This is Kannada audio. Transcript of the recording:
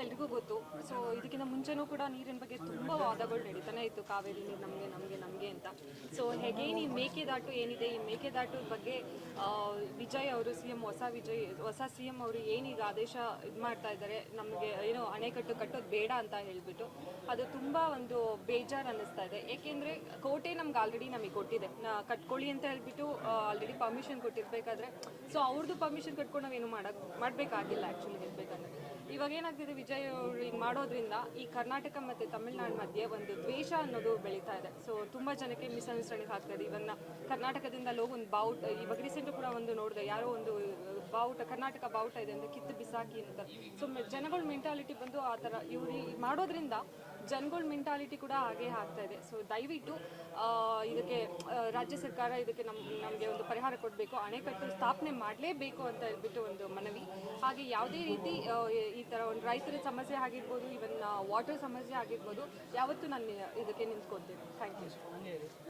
ಎಲ್ರಿಗೂ ಗೊತ್ತು. ಸೊ ಇದಕ್ಕಿಂತ ಮುಂಚೆನೂ ಕೂಡ ನೀರಿನ ಬಗ್ಗೆ ತುಂಬ ವಾದಗಳು ನಡೀತಾನೆ ಇತ್ತು, ಕಾವೇರಿ ನೀರು ನಮಗೆ ಅಂತ. ಸೊ ಹೇಗೇನು ಈ ಮೇಕೆದಾಟು ಏನಿದೆ, ಈ ಮೇಕೆದಾಟು ಬಗ್ಗೆ ವಿಜಯ್ ಅವರು ಹೊಸ ಸಿ ಎಂ ಅವರು ಏನೀಗ ಆದೇಶ ಇದು ಮಾಡ್ತಾ ಇದ್ದಾರೆ, ನಮಗೆ ಏನೋ ಅಣೆಕಟ್ಟು ಕಟ್ಟೋದು ಬೇಡ ಅಂತ ಹೇಳಿಬಿಟ್ಟು, ಅದು ತುಂಬ ಒಂದು ಬೇಜಾರು ಅನ್ನಿಸ್ತಾ ಇದೆ. ಏಕೆಂದರೆ ಕೋಟೆ ನಮಗೆ ಕೊಟ್ಟಿದೆ, ಕಟ್ಕೊಳ್ಳಿ ಅಂತ ಹೇಳ್ಬಿಟ್ಟು ಆಲ್ರೆಡಿ ಪರ್ಮಿಷನ್ ಕೊಟ್ಟಿರ್ಬೇಕಾದ್ರೆ, ಸೊ ಅವ್ರದ್ದು ಪರ್ಮಿಷನ್ ಕಟ್ಕೊಂಡು ನಾವೇನು ಮಾಡಬೇಕಾಗಿಲ್ಲ ಆ್ಯಕ್ಚುಲಿ ಹೇಳ್ಬೇಕಂದ್ರೆ. ಇವಾಗ ಏನಾಗ್ತಿದೆ, ವಿಜಯ್ ಅವರು ಈಗ ಮಾಡೋದ್ರಿಂದ ಈ ಕರ್ನಾಟಕ ಮತ್ತು ತಮಿಳ್ನಾಡು ಮಧ್ಯೆ ಒಂದು ದ್ವೇಷ ಅನ್ನೋದು ಬೆಳೀತಾ ಇದೆ. ಸೊ ತುಂಬ ಜನಕ್ಕೆ ಮಿಸ್ಅಂಡರ್ಸ್ಟ್ಯಾಂಡಿಂಗ್ ಆಗ್ತಾ ಇದೆ. ಇವನ್ನ ಕರ್ನಾಟಕದಿಂದ ಹೋಗಿ ಒಂದು ಬಾವುಟ, ಇವಾಗ ರೀಸೆಂಟು ಕೂಡ ಒಂದು ನೋಡಿದೆ, ಯಾರೋ ಒಂದು ಬಾವುಟ, ಕರ್ನಾಟಕ ಬಾವುಟ ಇದೆ ಅಂತ ಕಿತ್ತು ಬಿಸಾಕಿ ಅಂತ. ಸೊ ಜನಗಳ ಮೆಂಟಾಲಿಟಿ ಬಂದು ಆ ಥರ ಇವ್ರು ಮಾಡೋದ್ರಿಂದ ಜನಗಳ ಮೆಂಟಾಲಿಟಿ ಕೂಡ ಹಾಗೆ ಆಗ್ತಾ ಇದೆ. ಸೊ ದಯವಿಟ್ಟು ಇದಕ್ಕೆ ರಾಜ್ಯ ಸರ್ಕಾರ ಇದಕ್ಕೆ ನಮಗೆ ಒಂದು ಪರಿಹಾರ ಕೊಡಬೇಕು, ಅಣೆಕಟ್ಟು ಸ್ಥಾಪನೆ ಮಾಡಲೇಬೇಕು ಅಂತ ಹೇಳ್ಬಿಟ್ಟು ಒಂದು ಮನವಿ. ಹಾಗೆ ಯಾವುದೇ ರೀತಿ ಈ ಥರ ಒಂದು ರೈತರ ಸಮಸ್ಯೆ ಆಗಿರ್ಬೋದು, ಇವನ್ ವಾಟರ್ ಸಮಸ್ಯೆ ಆಗಿರ್ಬೋದು, ಯಾವತ್ತೂ ನಾನು ಇದಕ್ಕೆ ನಿಂತ್ಕೊಳ್ತೀನಿ. Thank you.